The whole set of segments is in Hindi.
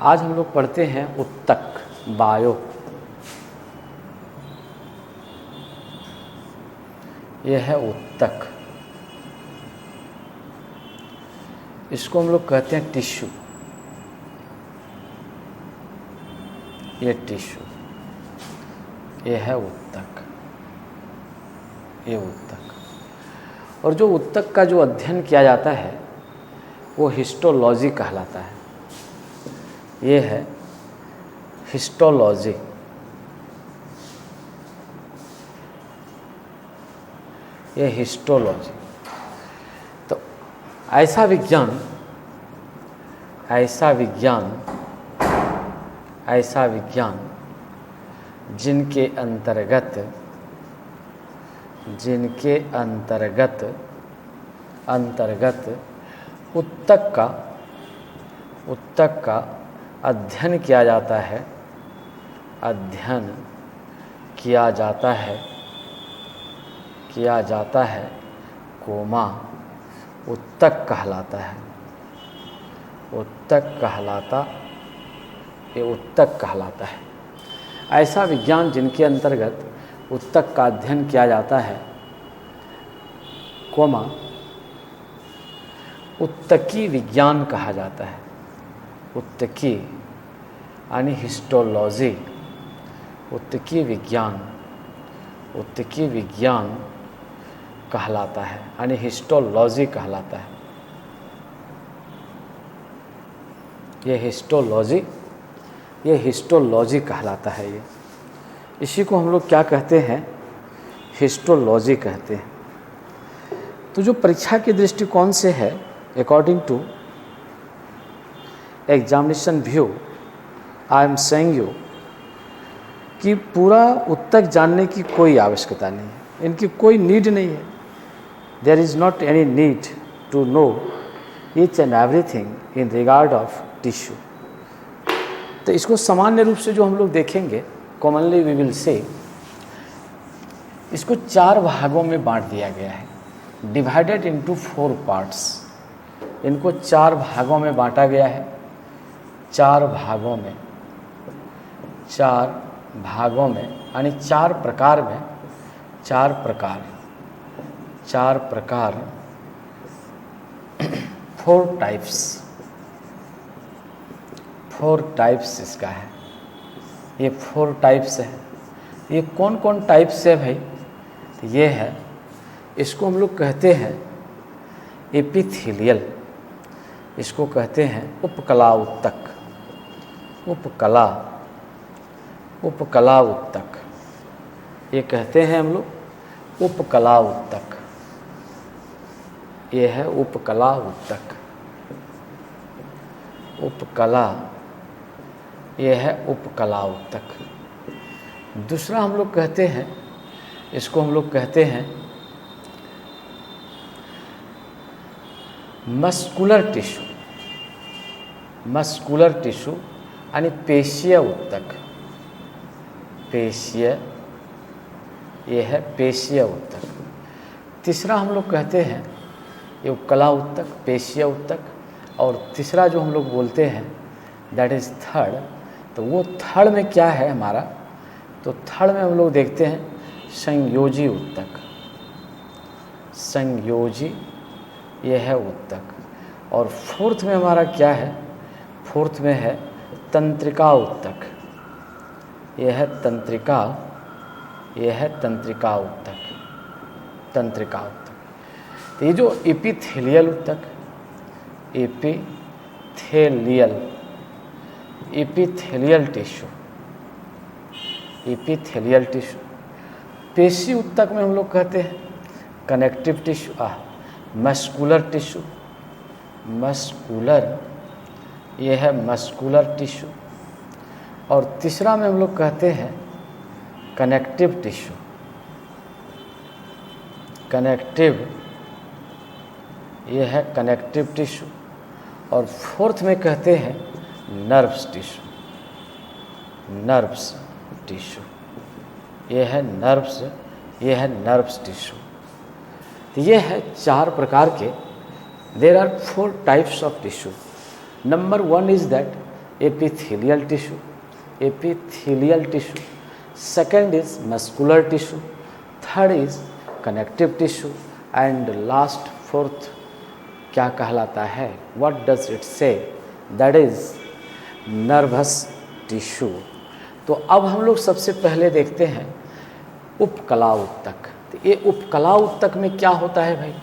आज हम लोग पढ़ते हैं उत्तक, बायो। यह है उत्तक, इसको हम लोग कहते हैं टिश्यू। ये टिश्यू, ये है उत्तक, ये उत्तक। और जो उत्तक का जो अध्ययन किया जाता है वो हिस्टोलॉजी कहलाता है। ये है हिस्टोलॉजी। ये हिस्टोलॉजी। तो ऐसा विज्ञान जिनके अंतर्गत उत्तक का अध्ययन किया जाता है, कोमा उत्तक कहलाता है। ये उत्तक कहलाता है। ऐसा विज्ञान जिनके अंतर्गत उत्तक का अध्ययन किया जाता है, कोमा उत्तकी विज्ञान कहा जाता है। उत्तकी यानी हिस्टोलॉजी, उत्तकी विज्ञान कहलाता है, यानी हिस्टोलॉजी कहलाता है। ये हिस्टोलॉजी कहलाता है। ये इसी को हम लोग क्या कहते हैं, हिस्टोलॉजी कहते हैं। तो जो परीक्षा के दृष्टिकोण से है, according to examination view, I am saying you कि पूरा उत्तक जानने की कोई आवश्यकता नहीं है, इनकी कोई नीड नहीं है। There is not any need to know each and everything in regard of tissue. तो इसको सामान्य रूप से जो हम लोग देखेंगे, कॉमनली वी विल से, इसको 4 भागों में बांट दिया गया है, डिवाइडेड इनटू 4 पार्ट्स। इनको 4 भागों में बांटा गया है। 4 भागों में यानी 4 प्रकार में, 4 प्रकार 4 टाइप्स इसका है। ये 4 टाइप्स है। ये कौन कौन टाइप्स है भाई? तो ये है, इसको हम लोग कहते हैं एपिथेलियल, इसको कहते हैं उपकला उत्तक, उपकला उत्तक, ये कहते हैं हम लोग उपकला उत्तक। ये है उपकला उत्तक, ये है उपकला उत्तक। दूसरा हम लोग कहते हैं, इसको हम लोग कहते हैं मस्कुलर टिश्यू यानी पेशीय उत्तक। ये है पेशीय उत्तक। तीसरा हम लोग कहते हैं ये उपकला उत्तक, पेशीय उत्तक। और तीसरा जो हम लोग बोलते हैं दैट इज़ थर्ड। तो वो थर्ड में क्या है हमारा? तो थर्ड में हम लोग देखते हैं संयोजी उत्तक। संयोजी ये है उत्तक। और फोर्थ में हमारा क्या है? फोर्थ में है तंत्रिका उत्तक। ये है तंत्रिका उत्तक। तो ये जो एपिथेलियल उत्तक, एपिथेलियल टिश्यू, पेशी उत्तक में हम लोग कहते हैं कनेक्टिव टिश्यू, मस्कुलर टिश्यू, ये है मस्कुलर टिश्यू। और तीसरा में हम लोग कहते हैं कनेक्टिव टिश्यू, ये है कनेक्टिव टिश्यू। और फोर्थ में कहते हैं नर्व्स टिश्यू, ये है नर्व्स टिश्यू। तो ये है 4 प्रकार के, there are 4 types of tissue. Number 1 is that epithelial tissue, epithelial tissue. Second is muscular tissue. Third is connective tissue. And last, fourth क्या कहलाता है? What does it say? That is nervous tissue. तो अब हम लोग सबसे पहले देखते हैं उपकला उत्तक। तो ये उपकला उत्तक में क्या होता है भाई?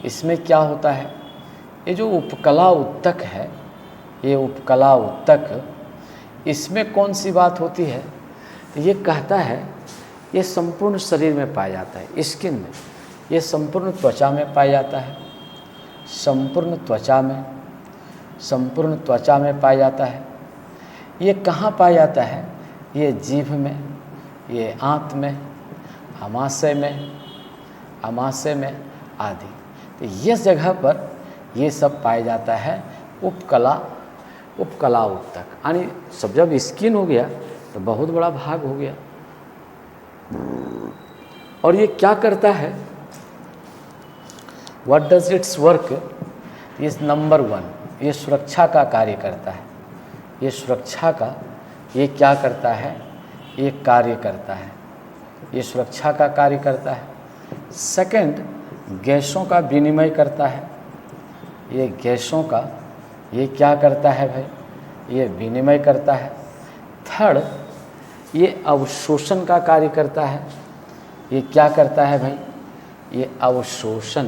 इसमें क्या होता है? ये जो उपकला उत्तक है, ये उपकला उत्तक, इसमें कौन सी बात होती है? तो ये कहता है ये संपूर्ण शरीर में पाया जाता है, स्किन में, ये संपूर्ण त्वचा में पाया जाता है, संपूर्ण त्वचा में पाया जाता है। ये कहाँ पाया जाता है? ये जीभ में, ये आंत में, अमाशय में आदि। तो ये जगह पर ये सब पाया जाता है उपकला उत्तक। यानी सब जब स्किन हो गया तो बहुत बड़ा भाग हो गया। और ये क्या करता है? What does it's work? इस नंबर 1 ये सुरक्षा का कार्य करता है। ये सुरक्षा का ये क्या करता है? ये कार्य करता है, ये सुरक्षा का कार्य करता है। सेकंड, गैसों का विनिमय करता है। ये गैसों का ये क्या करता है भाई? ये विनिमय करता है। थर्ड, ये अवशोषण का कार्य करता है। ये क्या करता है भाई? ये अवशोषण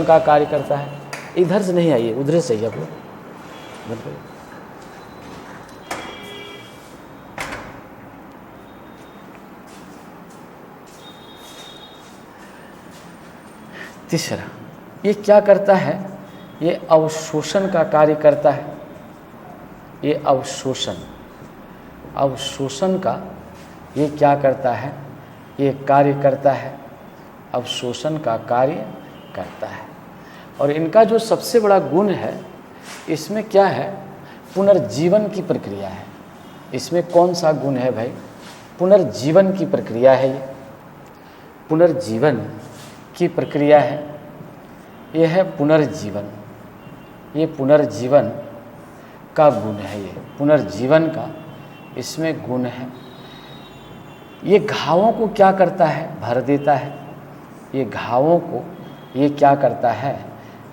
का कार्य करता है। इधर से नहीं आइए, उधर से आइए आप लोग। तीसरा, ये क्या करता है? ये अवशोषण का कार्य करता है। ये अवशोषण का ये क्या करता है? ये कार्य करता है, अवशोषण का कार्य करता है। और इनका जो सबसे बड़ा गुण है, इसमें क्या है? पुनर्जीवन की प्रक्रिया है। इसमें कौन सा गुण है भाई? पुनर्जीवन की प्रक्रिया है। ये पुनर्जीवन की प्रक्रिया है। ये है पुनर्जीवन। ये पुनर्जीवन का गुण है। ये पुनर्जीवन का इसमें गुण है। ये घावों को क्या करता है? भर देता है। ये घावों को ये क्या करता है?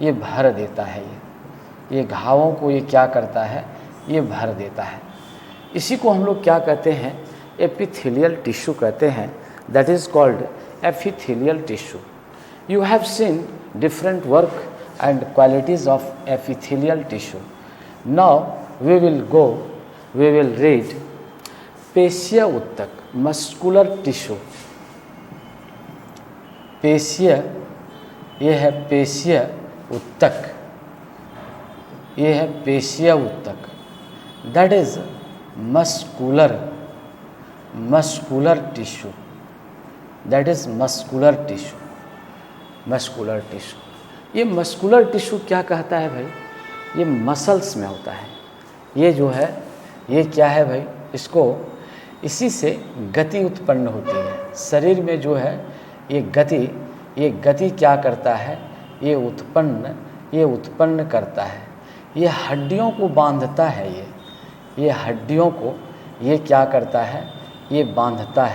ये भर देता है। ये घावों को ये क्या करता है? ये भर देता है। इसी को हम लोग क्या कहते हैं? एपिथेलियल टिश्यू कहते हैं। That is called epithelial tissue. You have seen different work and qualities of epithelial tissue. Now we will read पेशीय उत्तक, muscular tissue. पेशीय, ये है पेशीय उत्तक, ये है पेशीय उत्तक। That is muscular tissue. That is muscular tissue. Muscular tissue. ये मस्कुलर टिश्यू क्या कहता है भाई? ये मसल्स में होता है। ये जो है ये क्या है भाई? इसको इसी से गति उत्पन्न होती है। शरीर में जो है ये गति क्या करता है? ये उत्पन्न करता है। ये हड्डियों को बांधता है। ये हड्डियों को ये क्या करता है? ये बांधता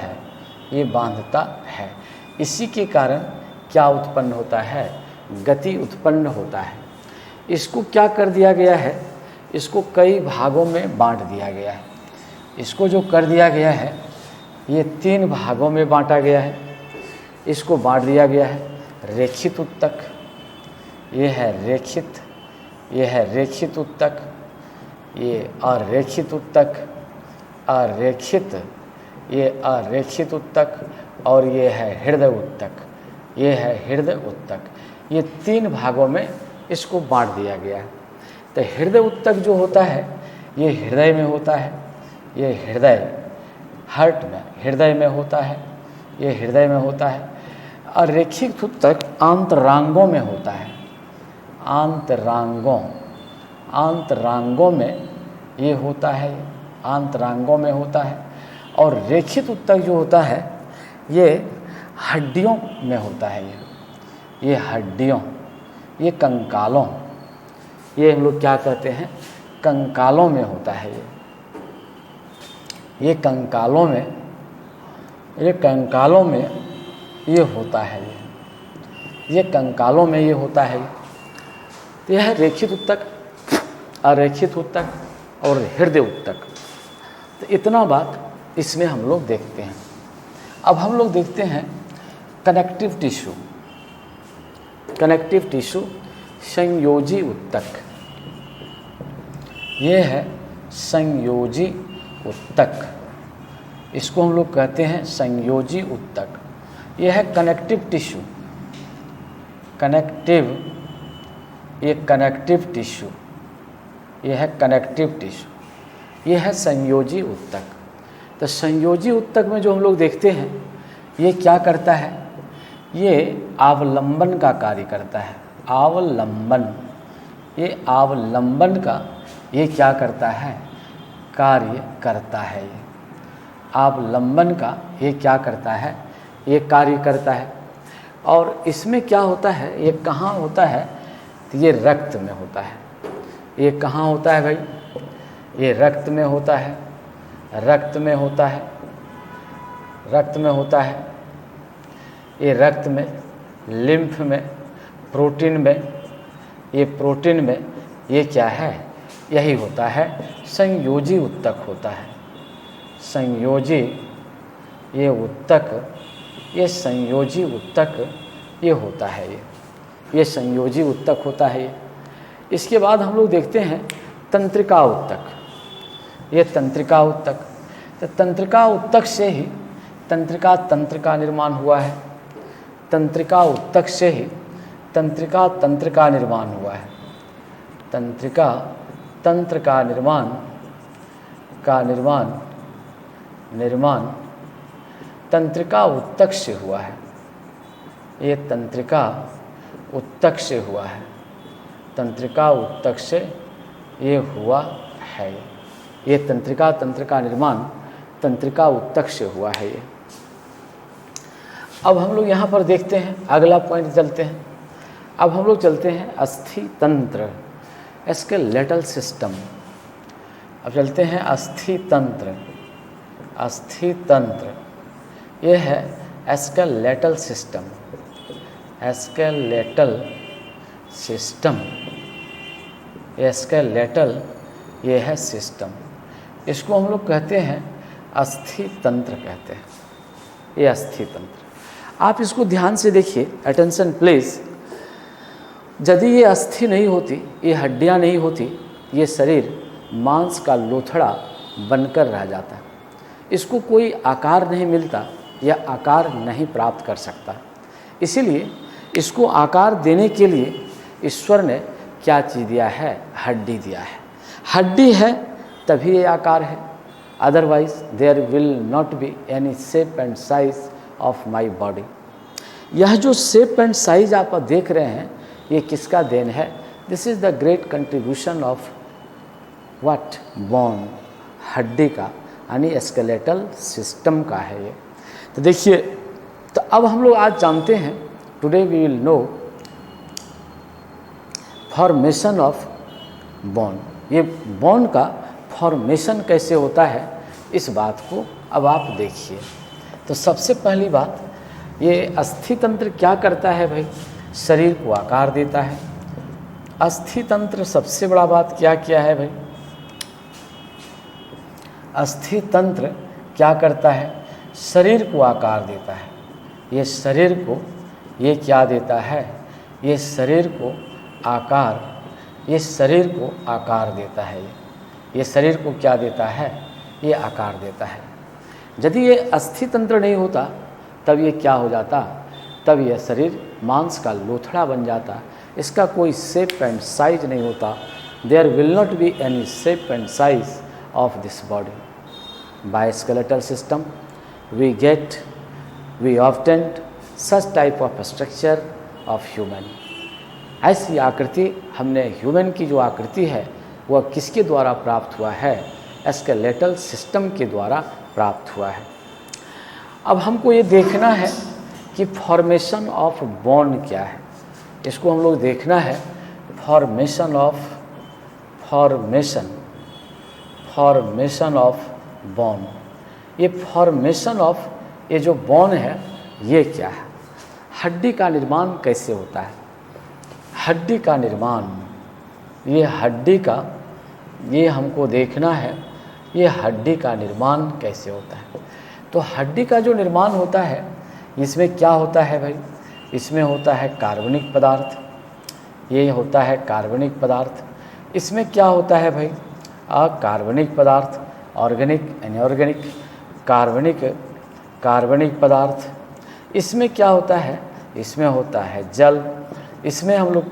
है। इसी के कारण क्या उत्पन्न होता है? गति उत्पन्न होता है। इसको क्या कर दिया गया है? इसको कई भागों में बांट दिया गया है। इसको जो कर दिया गया है, ये 3 भागों में बांटा गया है। इसको बांट दिया गया है। रेखित उत्तक, ये है रेखित उत्तक, ये अरेखित उत्तक, ये अरेखित उत्तक, और ये है हृदय उत्तक। ये है हृदय उत्तक। ये 3 भागों में इसको बांट दिया गया है। तो हृदय उत्तक जो होता है ये हृदय में होता है। ये हृदय में होता है। ये हृदय में होता है। और रेखित उत्तक आंतरांगों में होता है। आंतरांगों में ये होता है। आंतरांगों में होता है। और रेखित उत्तक जो होता है ये हड्डियों में होता है। ये हड्डियों, ये कंकालों, ये हम लोग क्या कहते हैं? कंकालों में होता है। ये कंकालों में ये होता है। ये कंकालों में ये होता है। तो यह है रेखित उत्तक, अरेखित उत्तक और हृदय उत्तक। तो इतना बात इसमें हम लोग देखते हैं। अब हम लोग देखते हैं कनेक्टिव टिश्यू। कनेक्टिव टिश्यू संयोजी उत्तक, ये है संयोजी उत्तक। इसको हम लोग कहते हैं संयोजी उत्तक। यह है कनेक्टिव टिश्यू। ये कनेक्टिव टिश्यू, यह है कनेक्टिव टिश्यू, यह है संयोजी उत्तक। तो संयोजी उत्तक में जो हम लोग देखते हैं, ये क्या करता है? ये अवलंबन का कार्य करता है। अवलंबन, ये अवलंबन का ये क्या करता है? कार्य करता है। ये अवलंबन का ये क्या करता है? ये कार्य करता है। और इसमें क्या होता है? ये कहाँ होता है? तो ये रक्त में होता है। ये कहाँ होता है भाई? ये रक्त में होता है। रक्त में होता है। रक्त में होता है। ये रक्त में, लिम्फ में, प्रोटीन में। ये प्रोटीन में ये क्या है? यही होता है, संयोजी उत्तक होता है। संयोजी ये उत्तक, ये संयोजी उत्तक ये होता है। ये संयोजी उत्तक होता है। इसके बाद हम लोग देखते हैं तंत्रिका उत्तक। ये तंत्रिका उत्तक। तो तंत्रिका उत्तक से ही तंत्र का निर्माण हुआ है। तंत्रिका उत्तक से ही तंत्र का निर्माण हुआ है। तंत्रिका तंत्र का निर्माण तंत्रिका उत्तक से हुआ है। ये तंत्रिका उत्तक से हुआ है। तंत्रिका उत्तक से ये हुआ है। ये तंत्रिका तंत्र का निर्माण तंत्रिका उत्तक से हुआ है। ये अब हम लोग यहाँ पर देखते हैं, अगला पॉइंट चलते हैं। अब हम लोग चलते हैं अस्थि तंत्र, स्केलेटल सिस्टम। अब चलते हैं अस्थि तंत्र। अस्थि तंत्र ये है skeletal system. Skeletal system, skeletal ये है सिस्टम। इसको हम लोग कहते हैं अस्थि तंत्र कहते हैं। ये अस्थि तंत्र, आप इसको ध्यान से देखिए, अटेंशन प्लीज। यदि ये अस्थि नहीं होती, ये हड्डियां नहीं होती, ये शरीर मांस का लोथड़ा बनकर रह जाता। इसको कोई आकार नहीं मिलता, यह आकार नहीं प्राप्त कर सकता। इसीलिए इसको आकार देने के लिए ईश्वर ने क्या चीज़ दिया है? हड्डी दिया है। हड्डी है तभी ये आकार है, otherwise there will not be any shape and size of my body. यह जो शेप एंड साइज आप देख रहे हैं, ये किसका देन है? This is the great contribution of what? Bone, हड्डी का, यानी स्केलेटल सिस्टम का है ये। तो देखिए, तो अब हम लोग आज जानते हैं, today we will know formation of bone. ये बोन का फॉर्मेशन कैसे होता है, इस बात को अब आप देखिए। तो सबसे पहली बात, ये अस्थि तंत्र क्या करता है भाई? शरीर को आकार देता है। अस्थि तंत्र सबसे बड़ा बात क्या किया है भाई? अस्थि तंत्र क्या करता है? शरीर को आकार देता है। ये शरीर को ये क्या देता है? ये शरीर को आकार, ये शरीर को आकार देता है। ये शरीर को क्या देता है? ये आकार देता है। यदि ये अस्थि तंत्र नहीं होता, तब ये क्या हो जाता? तब यह शरीर मांस का लोथड़ा बन जाता। इसका कोई शेप एंड साइज नहीं होता। There will not be any shape and size of this body. By skeletal system we obtained such type of structure of human। ऐसी आकृति हमने ह्यूमन की जो आकृति है वह किसके द्वारा प्राप्त हुआ है? स्केलेटल सिस्टम के द्वारा प्राप्त हुआ है। अब हमको ये देखना है कि फॉर्मेशन ऑफ बोन क्या है। इसको हम लोग देखना है, फॉर्मेशन फॉर्मेशन ऑफ बोन। ये फॉर्मेशन ऑफ, ये जो बोन है ये क्या है? हड्डी का निर्माण कैसे होता है? हड्डी का निर्माण, ये हड्डी का, ये हमको देखना है, ये हड्डी का निर्माण कैसे होता है। तो हड्डी का जो निर्माण होता है इसमें क्या होता है भाई? इसमें होता है कार्बनिक पदार्थ, ये होता है कार्बनिक पदार्थ। इसमें क्या होता है भाई? अकार्बनिक पदार्थ, ऑर्गेनिक इनऑर्गेनिक, कार्बनिक पदार्थ। इसमें क्या होता है? इसमें होता है जल। इसमें हम लोग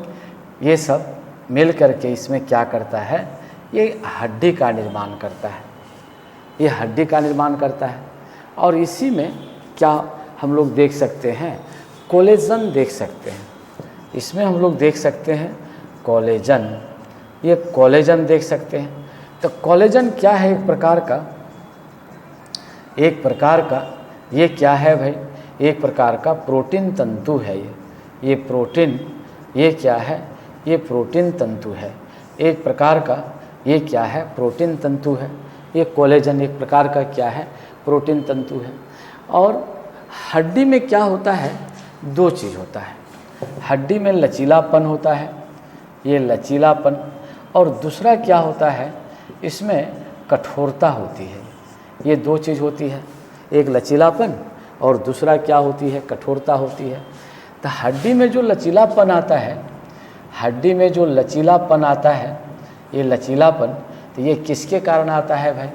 ये सब मिल करके इसमें क्या करता है? ये हड्डी का निर्माण करता है, ये हड्डी का निर्माण करता है। और इसी में क्या हम लोग देख सकते हैं? कोलेजन देख सकते हैं। इसमें हम लोग देख सकते हैं कोलेजन, ये कोलेजन देख सकते हैं। तो कोलेजन क्या है? एक प्रकार का ये क्या है भाई? एक प्रकार का प्रोटीन तंतु है। ये प्रोटीन, ये क्या है? ये प्रोटीन तंतु है। एक प्रकार का ये क्या है? प्रोटीन तंतु है। ये कोलेजन एक प्रकार का क्या है? प्रोटीन तंतु है। और हड्डी में क्या होता है? दो चीज़ होता है। हड्डी में लचीलापन होता है, ये लचीलापन, और दूसरा क्या होता है? इसमें कठोरता होती है। ये दो चीज़ होती है, एक लचीलापन और दूसरा क्या होती है? कठोरता होती है। तो हड्डी में जो लचीलापन आता है, हड्डी में जो लचीलापन आता है, ये लचीलापन, तो ये किसके कारण आता है भाई?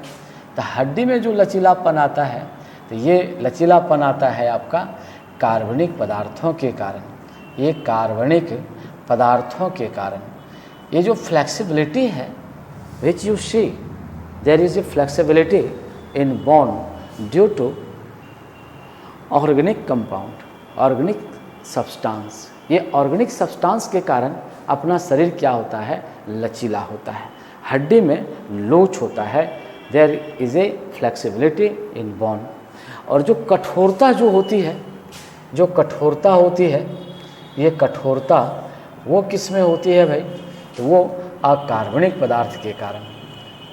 तो हड्डी में जो लचीलापन आता है, तो ये लचीलापन आता है आपका कार्बनिक पदार्थों के कारण। ये कार्बनिक पदार्थों के कारण ये जो फ्लेक्सिबिलिटी है, which you see, there is a flexibility in bone due to organic compound, organic substance. ये ऑर्गेनिक सब्सटेंस के कारण अपना शरीर क्या होता है? लचीला होता है। हड्डी में लोच होता है, there is a flexibility in bone. और जो कठोरता जो होती है, जो कठोरता होती है, ये कठोरता वो किस में होती है भाई? तो वो अकार्बनिक पदार्थ के कारण,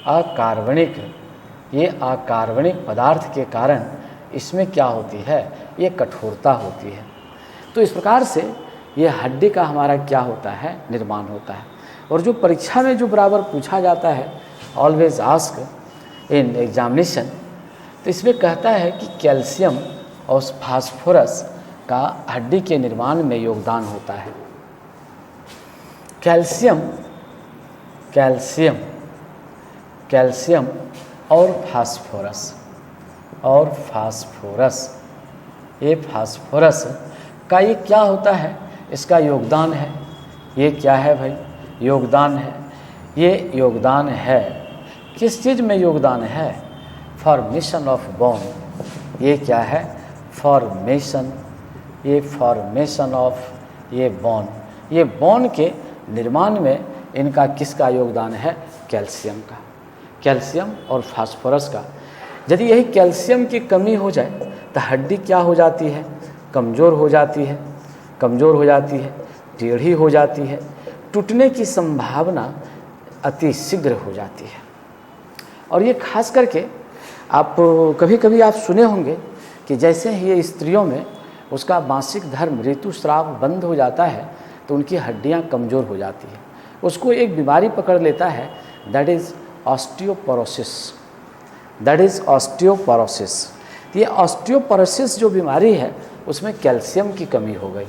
अकार्बनिक, ये अकार्बनिक पदार्थ के कारण इसमें क्या होती है? ये कठोरता होती है। तो इस प्रकार से ये हड्डी का हमारा क्या होता है? निर्माण होता है। और जो परीक्षा में जो बराबर पूछा जाता है, ऑलवेज आस्क इन एग्जामिनेशन, तो इसमें कहता है कि कैल्शियम और फास्फोरस का हड्डी के निर्माण में योगदान होता है। कैल्शियम, कैल्शियम, कैल्शियम और फास्फोरस, और फास्फोरस, ये फास्फोरस का ये क्या होता है? इसका योगदान है। ये क्या है भाई? योगदान है। ये योगदान है किस चीज़ में? योगदान है फॉर्मेशन ऑफ बोन। ये क्या है? फॉर्मेशन, ये फॉर्मेशन ऑफ ये बोन, ये बोन के निर्माण में इनका किसका योगदान है? कैल्शियम का, कैल्शियम और फास्फोरस का। यदि यही कैल्शियम की कमी हो जाए तो हड्डी क्या हो जाती है? कमज़ोर हो जाती है, कमज़ोर हो जाती है, टेढ़ी हो जाती है, टूटने की संभावना अति शीघ्र हो जाती है। और ये खास करके आप कभी कभी आप सुने होंगे कि जैसे ही ये स्त्रियों में उसका मासिक धर्म ऋतुस्राव बंद हो जाता है तो उनकी हड्डियां कमज़ोर हो जाती है। उसको एक बीमारी पकड़ लेता है, that is osteoporosis, that is osteoporosis. ये ऑस्टियोपोरोसिस जो बीमारी है उसमें कैल्शियम की कमी हो गई।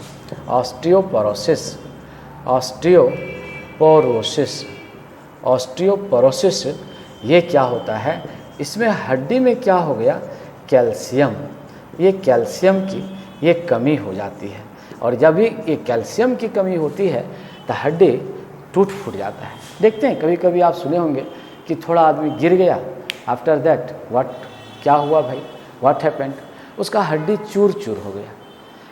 ऑस्टियोपोरोसिस, ऑस्टियोपोरोसिस, ऑस्टियोपोरोसिस ये क्या होता है? इसमें हड्डी में क्या हो गया? कैल्शियम, ये कैल्शियम की ये कमी हो जाती है। और जब भी ये कैल्शियम की कमी होती है तो हड्डी टूट फूट जाता है। देखते हैं कभी कभी आप सुने होंगे कि थोड़ा आदमी गिर गया, आफ्टर दैट व्हाट, क्या हुआ भाई? What happened? उसका हड्डी चूर चूर हो गया।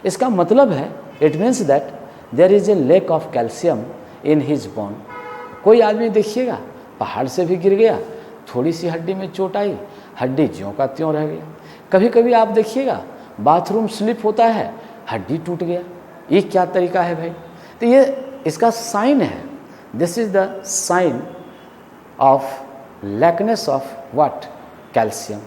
इसका मतलब है, it means that there is a lack of calcium in his bone. कोई आदमी देखिएगा पहाड़ से भी गिर गया, थोड़ी सी हड्डी में चोट आई, हड्डी ज्यों का त्यों रह गया। कभी कभी आप देखिएगा बाथरूम स्लिप होता है, हड्डी टूट गया। ये क्या तरीका है भाई? तो ये इसका साइन है, this is the sign of lackness of what, calcium.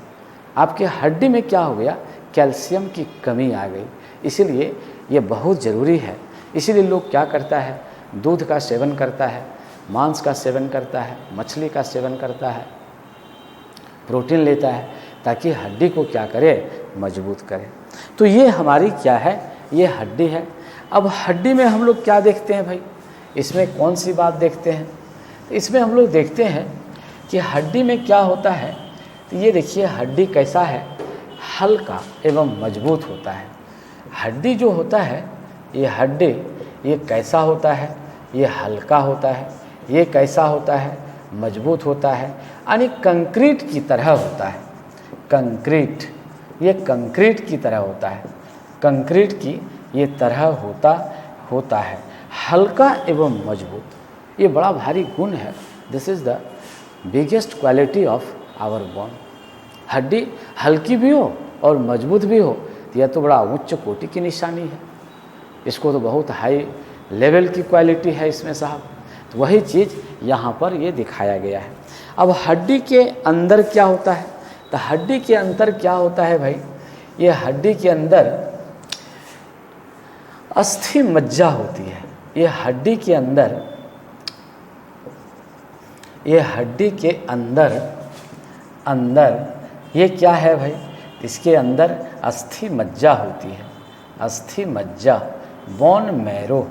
आपके हड्डी में क्या हो गया, कैल्शियम की कमी आ गई। इसीलिए ये बहुत ज़रूरी है। इसीलिए लोग क्या करता है, दूध का सेवन करता है, मांस का सेवन करता है, मछली का सेवन करता है, प्रोटीन लेता है, ताकि हड्डी को क्या करे, मजबूत करे। तो ये हमारी क्या है, ये हड्डी है। अब हड्डी में हम लोग क्या देखते हैं भाई, इसमें कौन सी बात देखते हैं, इसमें हम लोग देखते हैं कि हड्डी में क्या होता है। तो ये देखिए हड्डी कैसा है, हल्का एवं मजबूत होता है। हड्डी जो होता है, ये हड्डी ये कैसा होता है, ये हल्का होता है, ये कैसा होता है, मजबूत होता है, यानी कंक्रीट की तरह होता है। कंक्रीट, ये कंक्रीट की तरह होता है, कंक्रीट की ये तरह होता है, हल्का एवं मजबूत। ये बड़ा भारी गुण है। This is the biggest quality of our bone. हड्डी हल्की भी हो और मजबूत भी हो, यह तो बड़ा उच्च कोटि की निशानी है। इसको तो बहुत हाई लेवल की क्वालिटी है इसमें साहब। तो वही चीज़ यहाँ पर ये दिखाया गया है। अब हड्डी के अंदर क्या होता है, तो हड्डी के अंदर क्या होता है भाई, ये हड्डी के अंदर अस्थि मज्जा होती है। ये हड्डी के अंदर, ये हड्डी के अंदर ये क्या है भाई, इसके अंदर अस्थि मज्जा होती है। अस्थि मज्जा, बोन मैरो,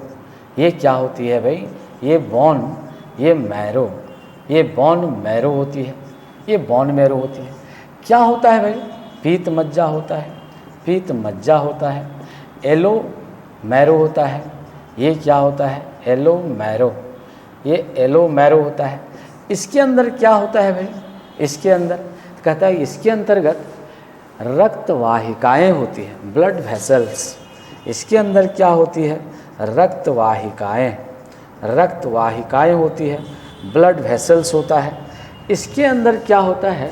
ये क्या होती है भाई, ये बोन, ये मैरो, ये बोन मैरो होती है, ये बोन मैरो होती है। क्या होता है भाई, पीत मज्जा होता है, पीत मज्जा होता है, एलो मैरो होता है। ये क्या होता है, एलो मैरो, ये एलो मैरो होता है। इसके अंदर क्या होता है भाई, इसके अंदर कहता है इसके अंतर्गत रक्त वाहिकाएँ होती हैं, ब्लड वेसल्स। इसके अंदर क्या होती है, रक्त वाहिकाएँ, रक्त वाहिकाएँ होती है, ब्लड वेसल्स होता है। इसके अंदर क्या होता है,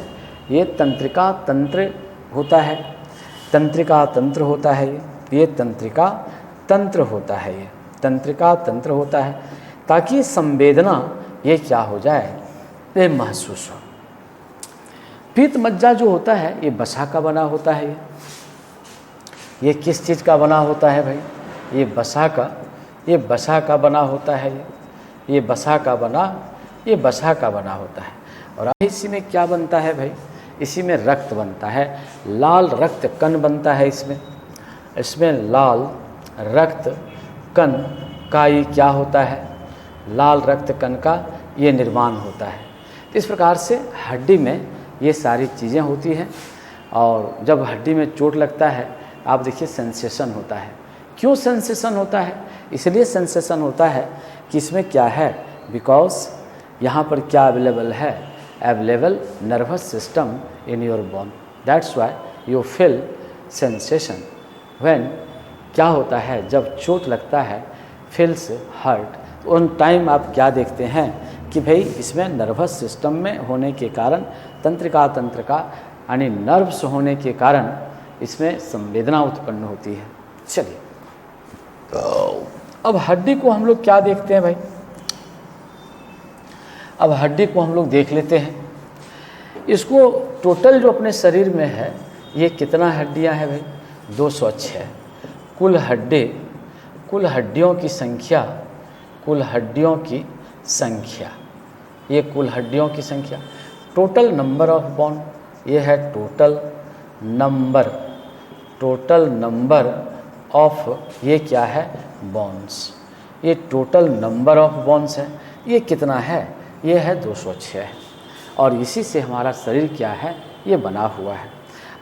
ये तंत्रिका तंत्र होता है, तंत्रिका तंत्र होता है, ये तंत्रिका तंत्र होता है, ये तंत्रिका तंत्र होता है, ताकि संवेदना ये क्या हो जाए, ये महसूस हो। पीत मज्जा जो होता है ये बसा का बना होता है। ये किस चीज़ का बना होता है भाई, ये बसा का, ये बसा का बना होता है। ये बसा का बना, ये बसा का बना होता है। और इसी में क्या बनता है भाई, इसी में रक्त बनता है, लाल रक्त कण बनता है इसमें। इसमें लाल रक्त कण का ये क्या होता है, लाल रक्त कण का ये निर्माण होता है। इस प्रकार से हड्डी में ये सारी चीज़ें होती हैं। और जब हड्डी में चोट लगता है आप देखिए सेंसेशन होता है। क्यों सेंसेशन होता है, इसलिए सेंसेशन होता है कि इसमें क्या है, बिकॉज यहाँ पर क्या अवेलेबल है, available nervous system in your bone, that's why you feel sensation when. क्या होता है जब चोट लगता है, फील्स हर्ट, उन टाइम आप क्या देखते हैं कि भाई इसमें नर्वस सिस्टम में होने के कारण, तंत्रिका तंत्र का यानी नर्व्स होने के कारण इसमें संवेदना उत्पन्न होती है। चलिए अब हड्डी को हम लोग क्या देखते हैं भाई, अब हड्डी को हम लोग देख लेते हैं। इसको टोटल जो अपने शरीर में है ये कितना हड्डियां हैं भाई, 206। कुल हड्डियों की संख्या, कुल हड्डियों की संख्या, ये कुल हड्डियों की संख्या। टोटल नंबर ऑफ बोन, ये है टोटल नंबर ऑफ, ये क्या है, बोन्स। ये टोटल नंबर ऑफ बोन्स है। ये कितना है, ये है 206 है। और इसी से हमारा शरीर क्या है, ये बना हुआ है।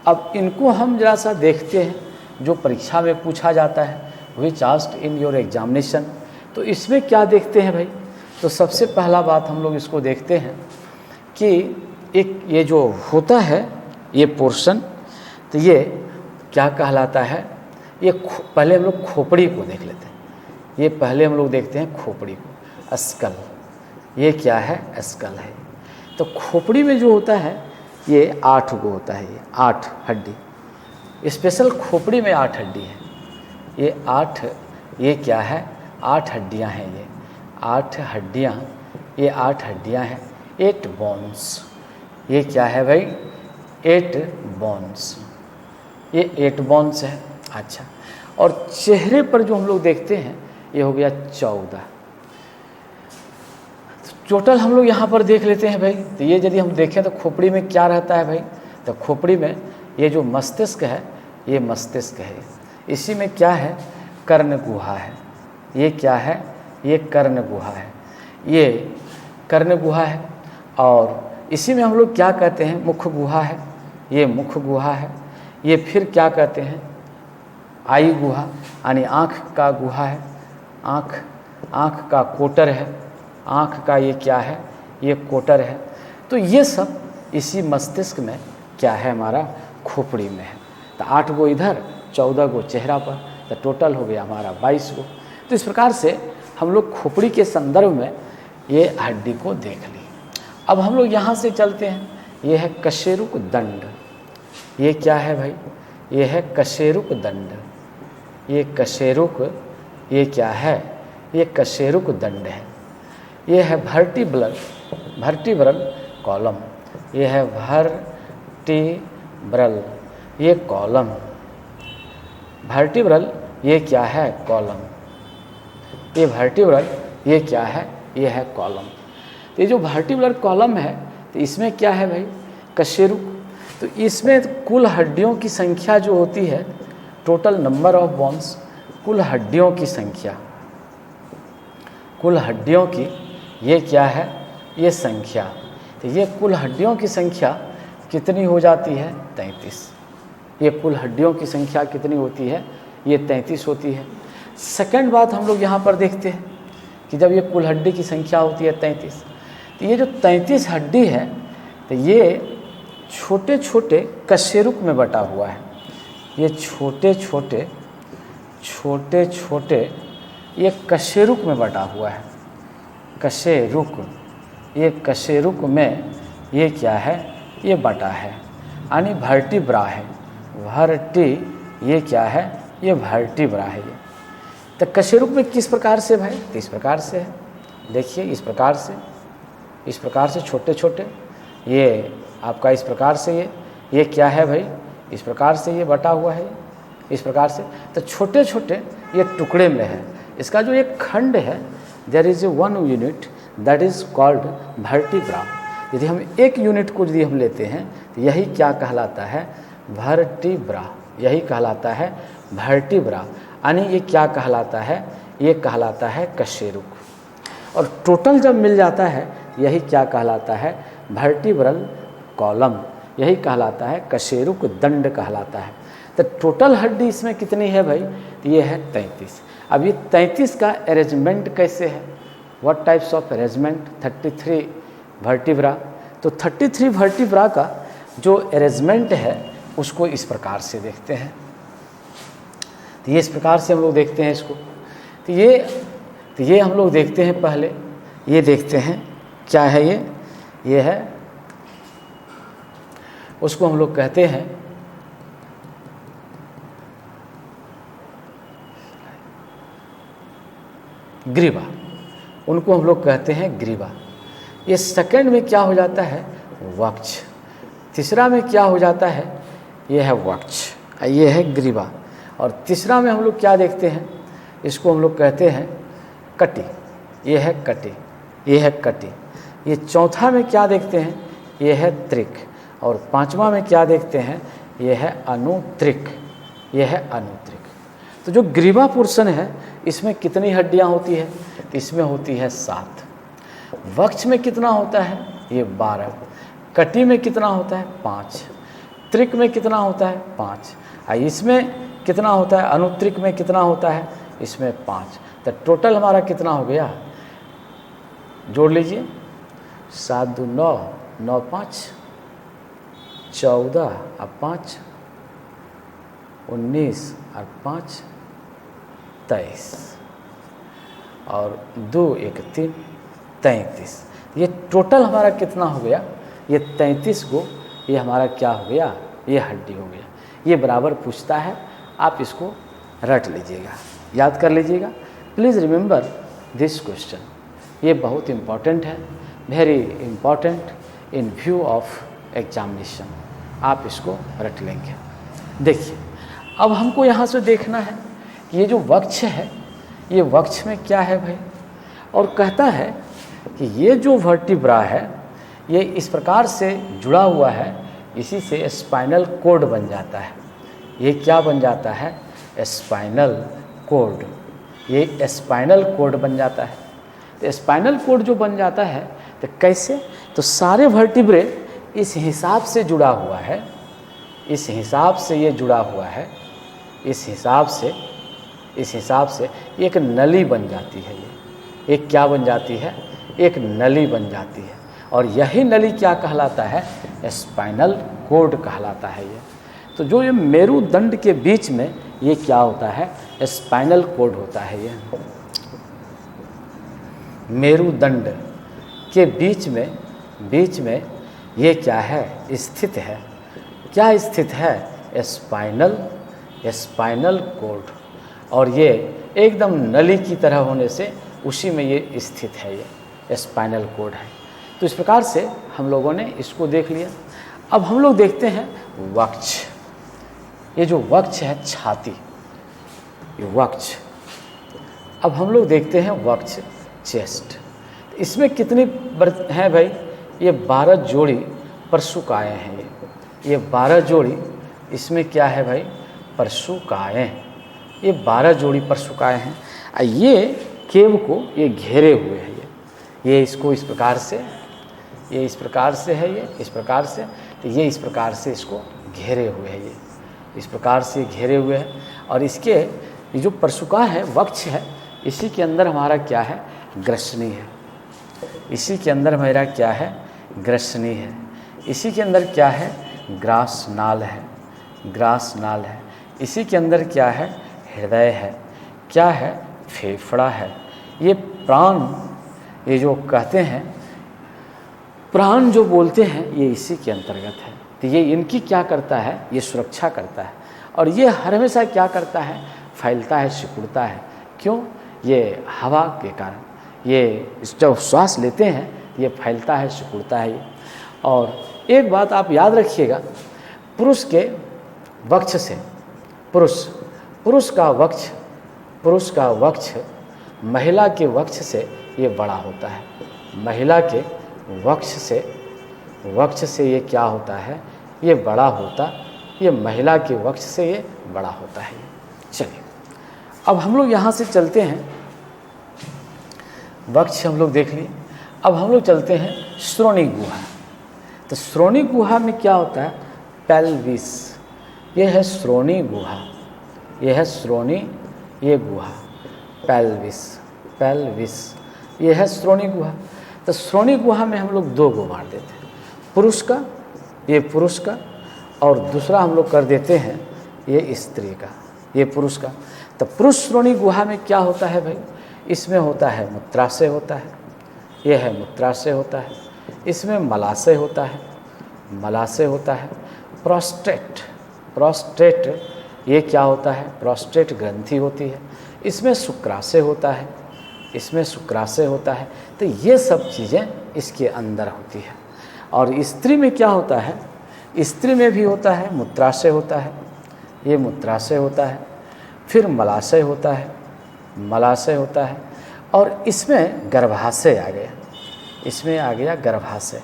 अब इनको हम जरा सा देखते हैं, जो परीक्षा में पूछा जाता है, विच आस्क्ड इन योर एग्जामिनेशन। तो इसमें क्या देखते हैं भाई, तो सबसे पहला बात हम लोग इसको देखते हैं कि एक ये जो होता है ये पोर्शन, तो ये क्या कहलाता है, ये पहले हम लोग खोपड़ी को देख लेते हैं। ये पहले हम लोग देखते हैं खोपड़ी को, स्कल। ये क्या है, स्कल है। तो खोपड़ी में जो होता है ये 8 गो होता है, ये 8 हड्डी, स्पेशल खोपड़ी में 8 हड्डी है। ये 8, ये क्या है, 8 हड्डियां हैं। ये 8 हड्डियां, ये 8 हड्डियां हैं। 8 बोन्स। ये क्या है भाई? 8 बोन्स। ये 8 बोन्स है। अच्छा, और चेहरे पर जो हम लोग देखते हैं ये हो गया 14। टोटल हम लोग यहाँ पर देख लेते हैं भाई। तो ये यदि हम देखें तो खोपड़ी में क्या रहता है भाई? तो खोपड़ी में ये जो मस्तिष्क है, ये मस्तिष्क है। इसी में क्या है? कर्ण गुहा है। ये क्या है? ये कर्ण गुहा है। ये कर्ण गुहा है। और इसी में हम लोग क्या कहते हैं? मुख गुहा है। ये मुख गुहा है। ये फिर क्या कहते हैं? आई गुहा, यानी आँख का गुहा है। आँख का कोटर है। आँख का ये क्या है? ये कोटर है। तो ये सब इसी मस्तिष्क में क्या है? हमारा खोपड़ी में है। तो 8 गो इधर, 14 गो चेहरा पर, तो टोटल हो गया हमारा 22 गो। तो इस प्रकार से हम लोग खोपड़ी के संदर्भ में ये हड्डी को देख ली। अब हम लोग यहाँ से चलते हैं। ये है कशेरुक दंड। ये क्या है भाई? ये है कशेरुक दंड। ये कशेरुक, ये क्या है? ये कशेरुक दंड है। ये है वर्टिब्रल कॉलम। ये है वर्टिब्रल, ये कॉलम। वर्टिब्रल, ये क्या है? कॉलम। ये वर्टिब्रल, ये क्या है? ये है कॉलम। ये जो वर्टिब्रल कॉलम है, तो इसमें क्या है भाई? कशेरुक। तो इसमें कुल हड्डियों की संख्या जो होती है, टोटल नंबर ऑफ बोन्स, कुल हड्डियों की संख्या, कुल हड्डियों की ये क्या है? ये संख्या। तो ये कुल हड्डियों की संख्या कितनी हो जाती है? 33। ये कुल हड्डियों की संख्या कितनी होती है? ये 33 होती है। सेकंड बात हम लोग यहाँ पर देखते हैं कि जब ये कुल हड्डी की संख्या होती है 33, तो ये जो 33 हड्डी है, तो ये छोटे छोटे कशेरुक में बटा हुआ है। ये छोटे छोटे ये कशेरुक में बटा हुआ है। कशेरुक, ये कशेरुक में ये क्या है? ये बटा है, यानी वर्टिब्रा है। ये क्या है? ये वर्टिब्रा है। ये तो कशेरुक में किस प्रकार से भाई? तो इस प्रकार से है, देखिए इस प्रकार से छोटे छोटे, ये आपका इस प्रकार से ये क्या है भाई? इस प्रकार से ये बटा हुआ है, इस प्रकार से। तो छोटे छोटे ये टुकड़े में है। इसका जो एक खंड है, there is a 1 unit that is called vertebra. यदि हम एक यूनिट को यदि हम लेते हैं, तो यही क्या कहलाता है? वर्टिब्रा। यही कहलाता है वर्टिब्रा, यानी ये क्या कहलाता है? ये कहलाता है कशेरुक। और टोटल जब मिल जाता है, यही क्या कहलाता है? Vertebral column. यही कहलाता है कशेरुक दंड कहलाता है। तो टोटल हड्डी इसमें कितनी है भाई? तो ये है 33। अब ये 33 का अरेंजमेंट कैसे है? What types of arrangement? 33 vertebra. तो 33 वर्टिब्रा का जो अरेंजमेंट है, उसको इस प्रकार से देखते हैं। तो ये इस प्रकार से हम लोग देखते हैं इसको। तो ये हम लोग देखते हैं। पहले ये देखते हैं क्या है? ये है, उसको हम लोग कहते हैं ग्रीवा। उनको हम लोग कहते हैं ग्रीवा। ये सेकंड में क्या हो जाता है? वक्ष। तीसरा में क्या हो जाता है? ये है वक्ष, ये है ग्रीवा। और तीसरा में हम लोग क्या देखते हैं? इसको हम लोग कहते हैं कटी। ये है कटी, ये है कटी। ये चौथा में क्या देखते हैं? ये है त्रिक। और पांचवा में क्या देखते हैं? ये है अनुत्रिक। ये है अनुत्रिक। तो जो ग्रीवा पोर्शन है, इसमें कितनी हड्डियां होती है? तो इसमें होती है 7। वक्ष में कितना होता है? ये 12। कटी में कितना होता है? 5। त्रिक में कितना होता है? 5। इसमें कितना होता है? अनुत्रिक में कितना होता है? इसमें 5। तो टोटल हमारा कितना हो गया? जोड़ लीजिए, 7 दूनी 9, 9 5 14 और 5 19 और 5 23 और 2 1 3 33। ये टोटल हमारा कितना हो गया? ये 33 को, ये हमारा क्या हो गया? ये हड्डी हो गया। ये बराबर पूछता है, आप इसको रट लीजिएगा, याद कर लीजिएगा। Please remember this question. ये बहुत इम्पॉर्टेंट है, very important in view of examination, आप इसको रट लेंगे। देखिए, अब हमको यहाँ से देखना है कि ये जो वक्ष है, ये वक्ष में क्या है भाई, और कहता है कि ये जो वर्टिब्रा है ये इस प्रकार से जुड़ा हुआ है, इसी से स्पाइनल कोड बन जाता है। ये क्या बन जाता है? Spinal cord. ये स्पाइनल कोड बन जाता है। तो स्पाइनल कोड जो बन जाता है तो कैसे? तो सारे वर्टिब्रे इस हिसाब से जुड़ा हुआ है, इस हिसाब से ये जुड़ा हुआ है, इस हिसाब से एक नली बन जाती है। ये एक क्या बन जाती है? एक नली बन जाती है, और यही नली क्या कहलाता है? स्पाइनल कोड कहलाता है ये। तो जो ये मेरुदंड के बीच में ये क्या होता है? स्पाइनल कोड होता है। ये मेरुदंड के बीच में ये क्या है? स्थित है। क्या स्थित है? स्पाइनल कोड, और ये एकदम नली की तरह होने से उसी में ये स्थित है, ये स्पाइनल कोड है। तो इस प्रकार से हम लोगों ने इसको देख लिया। अब हम लोग देखते हैं वक्ष। ये जो वक्ष है, छाती, ये वक्ष। अब हम लोग देखते हैं वक्ष, चेस्ट। इसमें कितनी हैं भाई? ये 12 जोड़ी परशुकाएँ हैं। ये 12 जोड़ी इसमें क्या है भाई? परशुकाएँ। ये 12 जोड़ी परशुकाएँ हैं। ये केव को ये घेरे हुए हैं। ये इसको इस प्रकार से, ये इस प्रकार से है, ये इस प्रकार से, तो ये इस प्रकार से इसको घेरे हुए हैं। ये इस प्रकार से घेरे हुए हैं, और इसके ये जो परशुका है, वक्ष है, इसी के अंदर हमारा क्या है? ग्रसनी है। इसी के अंदर मेरा क्या है? ग्रसनी है। इसी के अंदर क्या है? ग्रास नाल है, ग्रास नाल है। इसी के अंदर क्या है? हृदय है। क्या है? फेफड़ा है। ये प्राण, ये जो कहते हैं प्राण जो बोलते हैं, ये इसी के अंतर्गत है। तो ये इनकी क्या करता है? ये सुरक्षा करता है, और ये हर हमेशा क्या करता है? फैलता है, सिकुड़ता है। क्यों? ये हवा के कारण। ये जब श्वास लेते हैं ये फैलता है, सिकुड़ता है ये। और एक बात आप याद रखिएगा, पुरुष के वक्ष से, पुरुष का वक्ष महिला के वक्ष से ये बड़ा होता है। महिला के वक्ष से ये क्या होता है? ये बड़ा होता, ये महिला के वक्ष से ये बड़ा होता है। चलिए, अब हम लोग यहाँ से चलते हैं, वक्ष हम लोग देख लिए। अब हम लोग चलते हैं श्रोणी गुहा। तो श्रोणी गुहा में क्या होता है? पेल्विस। ये है श्रोणी गुहा, ये है श्रोणी, ये गुहा, पेल्विस, ये है श्रोणी गुहा। तो श्रोणी गुहा में हम लोग 2 गो मार देते हैं, पुरुष का, ये पुरुष का, और दूसरा हम लोग कर देते हैं ये स्त्री का, ये पुरुष का। तो पुरुष श्रोणी गुहा में क्या होता है भाई? इसमें होता है मूत्राशय होता है, ये है मूत्राशय होता है। इसमें मलाशय होता है, मलाशय होता है। प्रोस्टेट ये क्या होता है? प्रोस्टेट ग्रंथि होती है। इसमें शुक्राशय होता है, इसमें शुक्राशय होता है। तो ये सब चीज़ें इसके अंदर होती है। और स्त्री में क्या होता है? स्त्री में भी होता है, मूत्राशय होता है, ये मूत्राशय होता है। फिर मलाशय होता है, मलाशय होता है। और इसमें गर्भाशय आ गया, इसमें आ गया गर्भाशय,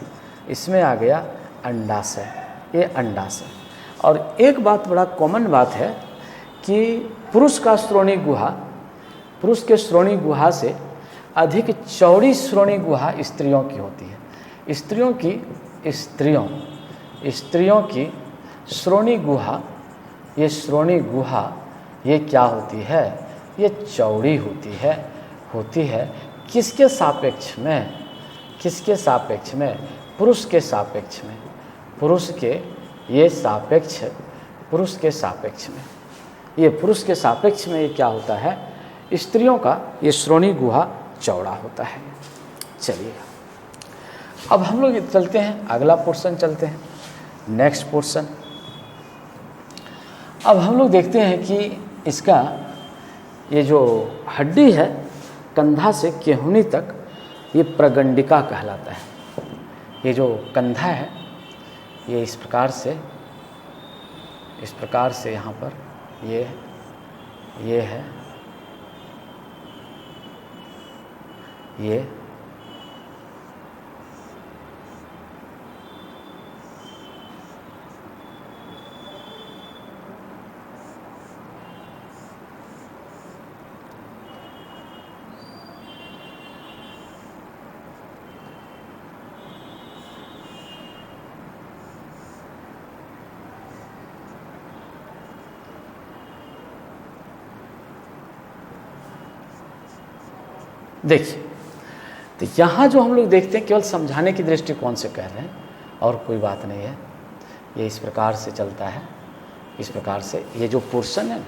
इसमें आ गया अंडाशय, ये अंडाशय। और एक बात बड़ा कॉमन बात है कि पुरुष का श्रोणी गुहा, पुरुष के श्रोणी गुहा से अधिक चौड़ी श्रोणी गुहा स्त्रियों की होती है। स्त्रियों की श्रोणी गुहा, ये श्रोणी गुहा ये क्या होती है? ये चौड़ी होती है। किसके सापेक्ष में? किसके सापेक्ष में? पुरुष के सापेक्ष में। पुरुष के ये सापेक्ष, पुरुष के सापेक्ष में, ये पुरुष के सापेक्ष में ये क्या होता है? स्त्रियों का ये श्रोणी गुहा चौड़ा होता है। चलिए, अब हम लोग चलते हैं, अगला पोर्शन चलते हैं, नेक्स्ट पोर्शन। अब हम लोग देखते हैं कि इसका ये जो हड्डी है कंधा से केहूनी तक, ये प्रगंडिका कहलाता है। ये जो कंधा है ये इस प्रकार से यहाँ पर ये है, ये देखिए। तो यहाँ जो हम लोग देखते हैं केवल समझाने की दृष्टिकोण से कह रहे हैं और कोई बात नहीं है। ये इस प्रकार से चलता है, इस प्रकार से ये जो पोर्शन है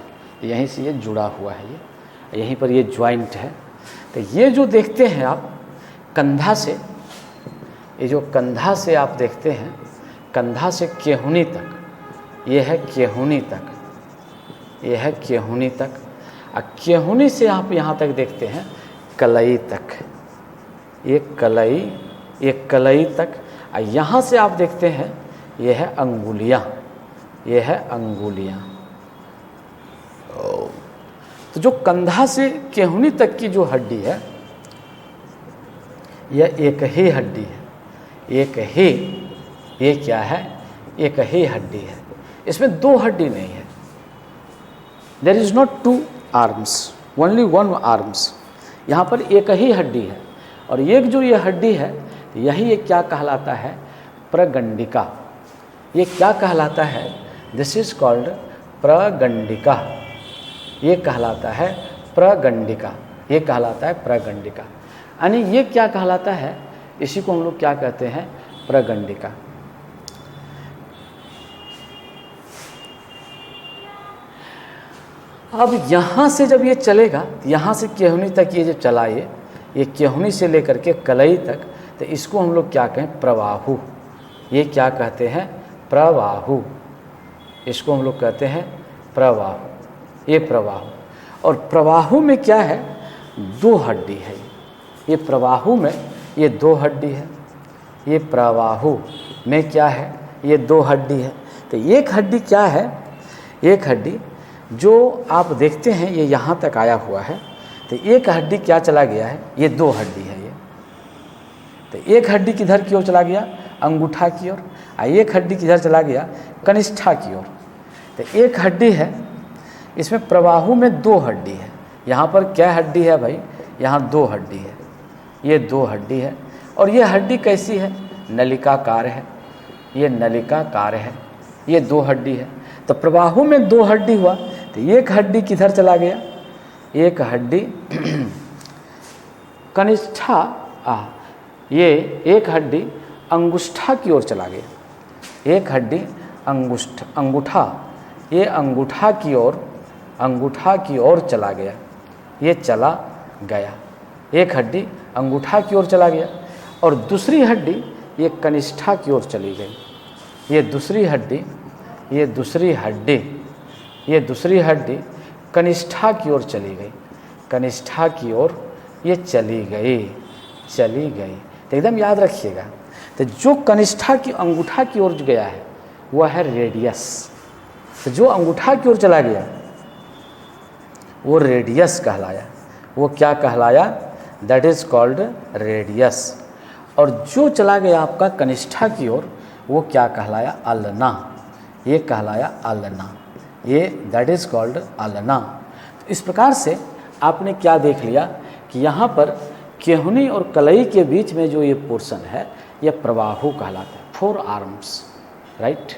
यहीं से ये जुड़ा हुआ है, ये यहीं पर ये ज्वाइंट है। तो ये जो देखते हैं आप कंधा से, ये जो कंधा से आप देखते हैं, कंधा से केहूनी तक, ये है केहूनी तक, ये है केहूनी तक। और केहूनी से आप यहाँ तक देखते हैं कलाई तक, ये कलाई तक। और यहाँ से आप देखते हैं ये है अंगुलियाँ, ये है अंगुलियाँ। तो जो कंधा से केहूनी तक की जो हड्डी है यह एक ही हड्डी है, एक ही, ये क्या है, एक ही हड्डी है। इसमें दो हड्डी नहीं है। There is not two arms, only one arms. यहाँ पर एक ही हड्डी है और एक जो ये हड्डी है यही ये क्या कहलाता है, प्रगंडिका। ये क्या कहलाता है, दिस इज कॉल्ड प्रगंडिका। ये कहलाता है प्रगंडिका, ये कहलाता है प्रगंडिका। यानी ये क्या कहलाता है, इसी को हम लोग क्या कहते हैं, प्रगंडिका। अब यहाँ से जब ये चलेगा, यहाँ से केहूनी तक ये जब चला, ये केहूनी से लेकर के कलाई तक, तो इसको हम लोग क्या कहें, प्रबाहु। ये क्या कहते हैं, प्रबाहु। इसको हम लोग कहते हैं प्रबाहु, ये प्रबाहु। और प्रबाहु में क्या है, दो हड्डी है। ये प्रबाहु में ये दो हड्डी है, ये प्रबाहु में क्या है, ये दो हड्डी है। तो एक हड्डी क्या है, एक हड्डी जो आप देखते हैं ये यहाँ तक आया हुआ है। तो एक हड्डी क्या चला गया है, ये दो हड्डी है ये। तो एक हड्डी किधर की ओर चला गया, अंगूठा की ओर, और एक हड्डी किधर चला गया, कनिष्ठा की ओर। तो एक हड्डी है, इसमें प्रबाहु में दो हड्डी है। यहाँ पर क्या हड्डी है भाई, यहाँ दो हड्डी है, ये दो हड्डी है। और ये हड्डी कैसी है, नलिकाकार है, ये नलिकाकार है, ये दो हड्डी है। तो प्रबाहु में दो हड्डी हुआ, तो एक हड्डी किधर चला गया, एक हड्डी कनिष्ठा, ये एक हड्डी अंगुष्ठा की ओर चला गया। एक हड्डी अंगूठा, ये अंगूठा की ओर चला गया, ये चला गया। एक हड्डी अंगूठा की ओर चला गया और दूसरी हड्डी ये कनिष्ठा की ओर चली गई। ये दूसरी हड्डी कनिष्ठा की ओर चली गई, कनिष्ठा की ओर ये चली गई। तो एकदम याद रखिएगा। तो जो कनिष्ठा की अंगूठा की ओर गया है वह है रेडियस। तो जो अंगूठा की ओर चला गया वो रेडियस कहलाया। वो क्या कहलाया, दैट इज कॉल्ड रेडियस। और जो चला गया आपका कनिष्ठा की ओर वो क्या कहलाया, अल्ना। ये कहलाया अल्ना, ये दैट इज कॉल्ड अल्ना। तो इस प्रकार से आपने क्या देख लिया कि यहाँ पर केहूनी और कलाई के बीच में जो ये पोर्शन है यह प्रबाहु कहलाता है, 4 आर्म्स, राइट।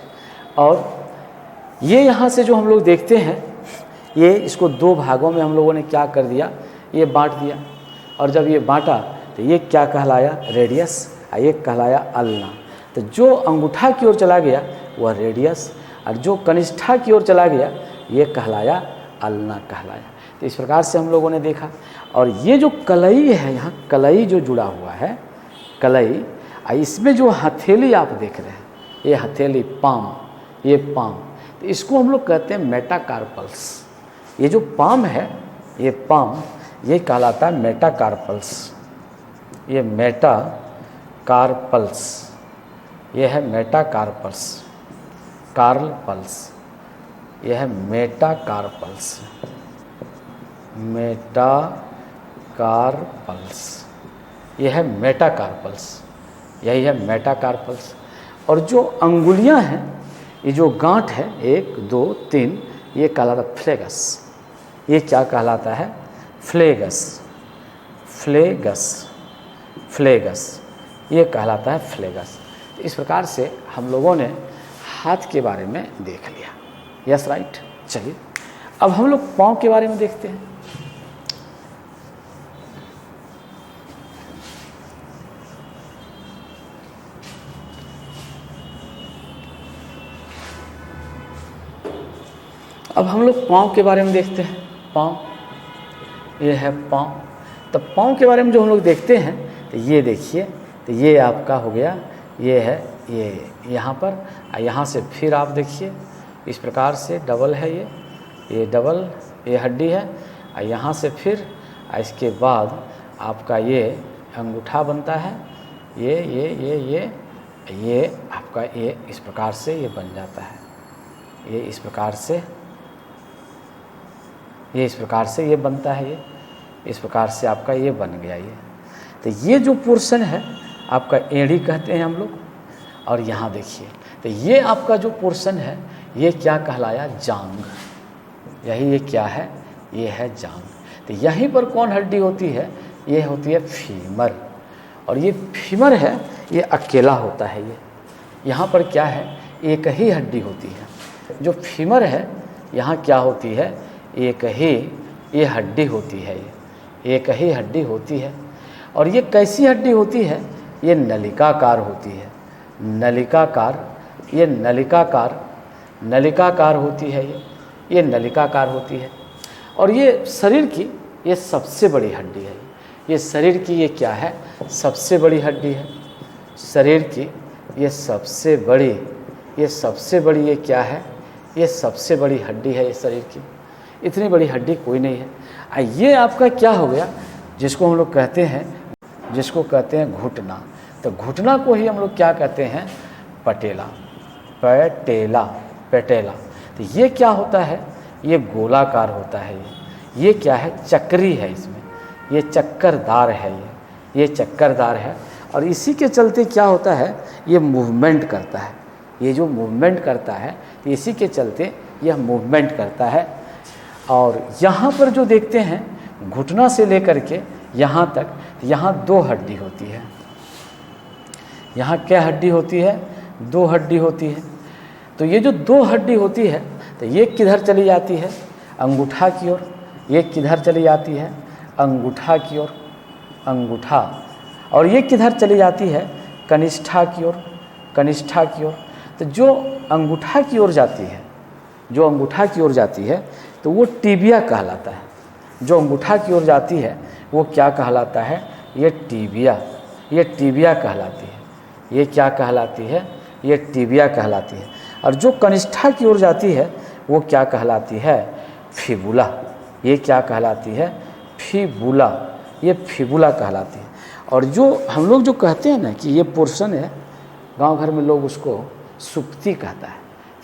और ये यहाँ से जो हम लोग देखते हैं, ये इसको दो भागों में हम लोगों ने क्या कर दिया, ये बांट दिया। और जब ये बांटा तो ये क्या कहलाया, रेडियस, और ये कहलाया अल्ना। तो जो अंगूठा की ओर चला गया वह रेडियस, और जो कनिष्ठा की ओर चला गया ये कहलाया अल्ना कहलाया। तो इस प्रकार से हम लोगों ने देखा। और ये जो कलाई है, यहाँ कलाई जो जुड़ा हुआ है, कलाई, इसमें जो हथेली आप देख रहे हैं, ये हथेली, पाम, ये पाम, तो इसको हम लोग कहते हैं मेटाकार्पल्स। ये जो पाम है, ये पाम, ये कहलाता है मेटाकार्पल्स। ये मेटाकार्पल्स, ये है मेटाकार्पल्स, कार्पल्स, ये है मेटाकार्पल्स, मेटाकार्पल्स, ये है मेटाकार्पल्स, यही है मेटाकार्पल्स। और जो अंगुलियां हैं, ये जो गांठ है 1 2 3, ये कहलाता है फ्लेगस। ये क्या कहलाता है? फ्लेगस, फ्लेगस, फ्लेगस, ये कहलाता है फ्लेगस। इस प्रकार से हम लोगों ने हाथ के बारे में देख लिया। Yes right. चलिए अब हम लोग पाँव के बारे में देखते हैं। अब हम लोग पाँव के बारे में देखते हैं। पाँव, ये है पाँव। तो पाँव के बारे में जो हम लोग देखते हैं, तो ये देखिए, तो ये आपका हो गया, ये है ये यहाँ पर, यहाँ से फिर आप देखिए इस प्रकार से डबल है, ये डबल, ये हड्डी है, और यहाँ से फिर इसके बाद आपका ये अंगूठा बनता है, ये आपका ये इस प्रकार से ये बन जाता है, ये इस प्रकार से, ये इस प्रकार से ये बनता है, ये इस प्रकार से आपका ये बन गया। ये तो ये जो पोर्शन है आपका एड़ी कहते हैं हम लोग। और यहाँ देखिए, तो ये आपका जो पोर्शन है ये क्या कहलाया? जांग। यही ये क्या है? ये है जांग। तो यहीं पर कौन हड्डी होती है? ये होती है फीमर। और ये फीमर है, ये अकेला होता है। ये यहाँ पर क्या है? एक ही हड्डी होती है। जो फीमर है यहाँ क्या होती है? एक ही ये हड्डी होती है, ये एक ही हड्डी होती है। और ये कैसी हड्डी होती है? ये नलिकाकार होती है, नलिकाकार, ये नलिकाकार होती है, ये नलिकाकार होती है। और ये शरीर की ये सबसे बड़ी हड्डी है। ये शरीर की ये क्या है? सबसे बड़ी हड्डी है। शरीर की ये सबसे बड़ी ये क्या है? ये सबसे बड़ी हड्डी है ये शरीर की। इतनी बड़ी हड्डी कोई नहीं है। ये आपका क्या हो गया? जिसको हम लोग कहते हैं घुटना। तो घुटना को ही हम लोग क्या कहते हैं? पटेला, पटेला। तो ये क्या होता है? ये गोलाकार होता है। ये क्या है? चक्री है, इसमें ये चक्करदार है, ये चक्करदार है। और इसी के चलते क्या होता है? ये मूवमेंट करता है। ये जो मूवमेंट करता है, तो इसी के चलते यह मूवमेंट करता है। और यहाँ पर जो देखते हैं घुटना से लेकर के यहाँ तक, यहाँ 2 हड्डी होती है। यहाँ क्या हड्डी होती है? 2 हड्डी होती है। तो ये जो 2 हड्डी होती है, तो ये किधर चली जाती है? अंगूठा की ओर। ये किधर चली जाती है? अंगूठा की ओर, अंगूठा। और ये किधर चली जाती है? कनिष्ठा की ओर, कनिष्ठा की ओर। तो जो अंगूठा की ओर जाती है, जो अंगूठा की ओर जाती है, तो वो टीबिया कहलाता है। जो अंगूठा की ओर जाती है वो क्या कहलाता है? ये टीबिया, ये टीबिया कहलाती है। ये क्या कहलाती है? ये टीबिया कहलाती है। और जो कनिष्ठा की ओर जाती है वो क्या कहलाती है? फिबुला। ये क्या कहलाती है? फिबुला, ये फिबुला कहलाती है। और जो हम लोग जो कहते हैं ना कि ये पोर्शन है, गांव घर में लोग उसको सुप्ति कहता है।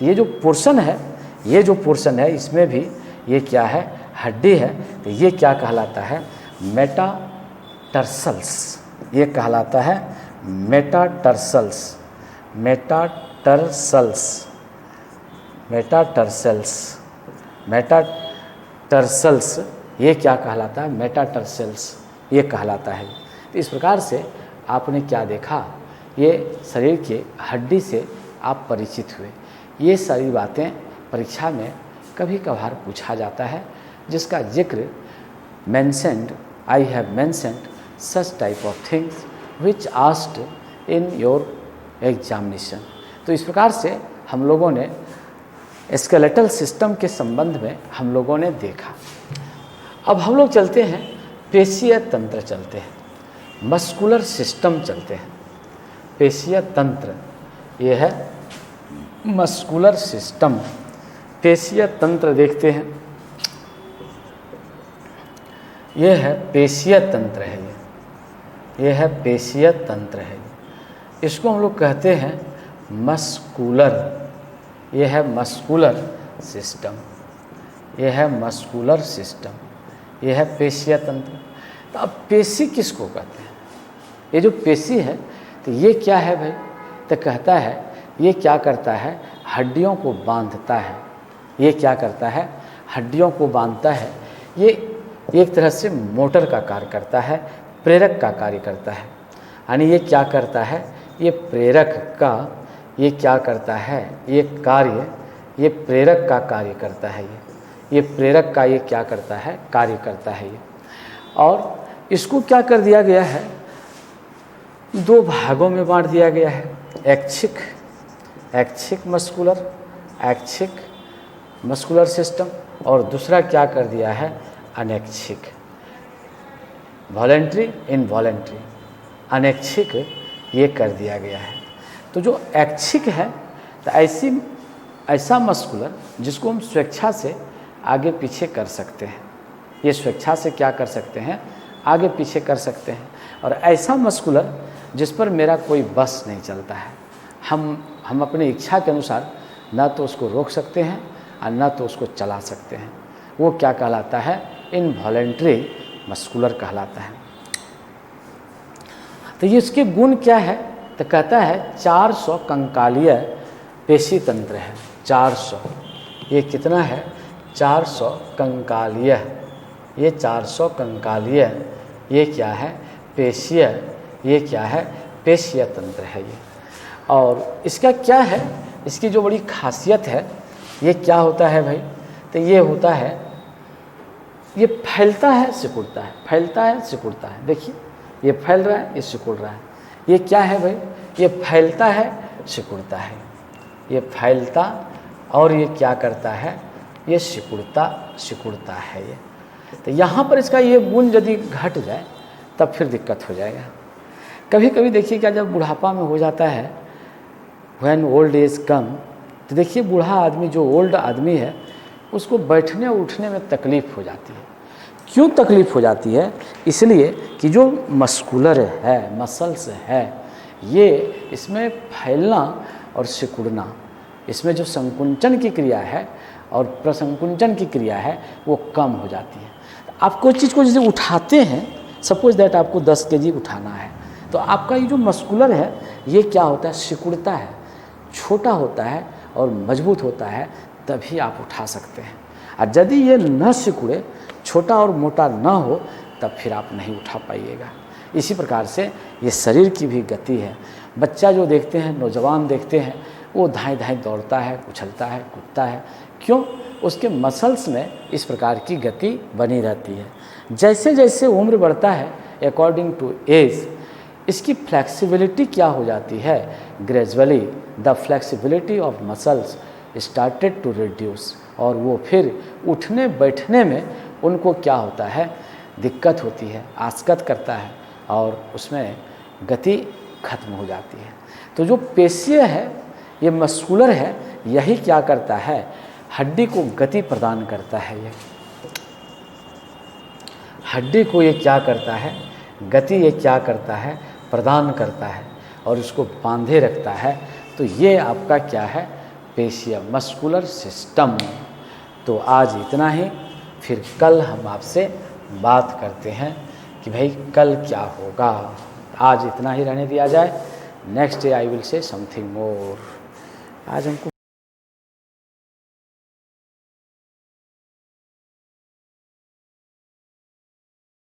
तो ये जो पोर्शन है, ये जो पोर्शन है, इसमें भी ये क्या है? हड्डी है। तो ये क्या कहलाता है? मेटाटर्सल्स। ये कहलाता है मेटाटर्सल्स, मेटाटर्सल्स, मेटाटर्सल्स, मेटाटर्सल्स। ये क्या कहलाता है? मेटाटर्सल्स, ये कहलाता है। तो इस प्रकार से आपने क्या देखा? ये शरीर के हड्डी से आप परिचित हुए। ये सारी बातें परीक्षा में कभी कभार पूछा जाता है, जिसका जिक्र I have mentioned such type of things which asked in your examination. तो इस प्रकार से हम लोगों ने स्केलेटल सिस्टम के संबंध में हम लोगों ने देखा। अब हम लोग चलते हैं पेशीय तंत्र, चलते हैं मस्कुलर सिस्टम, चलते हैं पेशीय तंत्र। ये है मस्कुलर सिस्टम, पेशीय तंत्र देखते हैं। ये है पेशीय तंत्र है, ये है पेशीय तंत्र है। इसको हम लोग कहते हैं मस्कुलर, ये है मस्कुलर सिस्टम, ये है मस्कुलर सिस्टम, ये है पेशीय तंत्र। तो अब पेशी किसको कहते हैं? ये जो पेशी है तो ये क्या है भाई? तो कहता है ये क्या करता है? हड्डियों को बांधता है। ये क्या करता है? हड्डियों को बांधता है। ये एक तरह से मोटर का कार्य करता है, प्रेरक का कार्य करता है। यानी ये क्या करता है? ये प्रेरक का ये क्या करता है? ये कार्य, ये प्रेरक का कार्य करता है। ये प्रेरक का ये क्या करता है? कार्य करता है ये। और इसको क्या कर दिया गया है? दो भागों में बांट दिया गया है। ऐच्छिक मस्कुलर सिस्टम, और दूसरा क्या कर दिया है? अनैच्छिक, वॉलेंट्री, इनवॉलेंट्री। अनैच्छिक ये कर दिया गया है। तो जो ऐच्छिक है तो ऐसा मस्कुलर जिसको हम स्वेच्छा से आगे पीछे कर सकते हैं। ये स्वेच्छा से क्या कर सकते हैं? आगे पीछे कर सकते हैं। और ऐसा मस्कुलर जिस पर मेरा कोई बस नहीं चलता है। हम अपनी इच्छा के अनुसार ना तो उसको रोक सकते हैं और ना तो उसको चला सकते हैं। वो क्या कहलाता है? इनवॉलेंट्री मस्कुलर कहलाता है। तो ये इसके गुण क्या है? तो कहता है 400 कंकालीय पेशी तंत्र है। 400, ये कितना है? 400 कंकालीय। ये 400 कंकालीय ये क्या है? पेशीय, ये क्या है? पेशीय तंत्र है ये। और इसका क्या है? इसकी जो बड़ी खासियत है, ये क्या होता है भाई? तो ये होता है, ये फैलता है, सिकुड़ता है, फैलता है, सिकुड़ता है। देखिए ये फैल रहा है, ये सिकुड़ रहा है। ये क्या है भाई? ये फैलता है, सिकुड़ता है। ये फैलता और ये क्या करता है? ये सिकुड़ता है ये। तो यहाँ पर इसका ये गुण यदि घट जाए तब फिर दिक्कत हो जाएगा। कभी कभी देखिए क्या, जब बुढ़ापा में हो जाता है, व्हेन ओल्ड एज कम, तो देखिए बूढ़ा आदमी, जो ओल्ड आदमी है, उसको बैठने उठने में तकलीफ़ हो जाती है। क्यों तकलीफ़ हो जाती है? इसलिए कि जो मस्कुलर है, मसल्स है, ये इसमें फैलना और सिकुड़ना, इसमें जो संकुंचन की क्रिया है और प्रसंकुंचन की क्रिया है वो कम हो जाती है। आप कोई चीज़ को जैसे उठाते हैं, सपोज दैट आपको 10 केजी उठाना है, तो आपका ये जो मस्कुलर है ये क्या होता है? सिकुड़ता है, छोटा होता है और मजबूत होता है, तभी आप उठा सकते हैं। और यदि ये न सिकुड़े, छोटा और मोटा न हो, तब फिर आप नहीं उठा पाइएगा। इसी प्रकार से ये शरीर की भी गति है। बच्चा जो देखते हैं, नौजवान देखते हैं, वो धाएं धाएं दौड़ता है, उछलता है, कूदता है। क्यों? उसके मसल्स में इस प्रकार की गति बनी रहती है। जैसे जैसे उम्र बढ़ता है, अकॉर्डिंग टू एज, इसकी फ्लेक्सिबिलिटी क्या हो जाती है? Gradually the flexibility of muscles started to reduce, और वो फिर उठने बैठने में उनको क्या होता है? दिक्कत होती है, आस्कत करता है और उसमें गति खत्म हो जाती है। तो जो पेशीय है, ये मस्कुलर है, यही क्या करता है? हड्डी को गति प्रदान करता है। ये हड्डी को ये क्या करता है? गति ये क्या करता है? प्रदान करता है और उसको बांधे रखता है। तो ये आपका क्या है? पेशीय मस्कुलर सिस्टम। तो आज इतना ही, फिर कल हम आपसे बात करते हैं कि भाई कल क्या होगा। आज इतना ही रहने दिया जाए। Next day I will say something more. आज हमको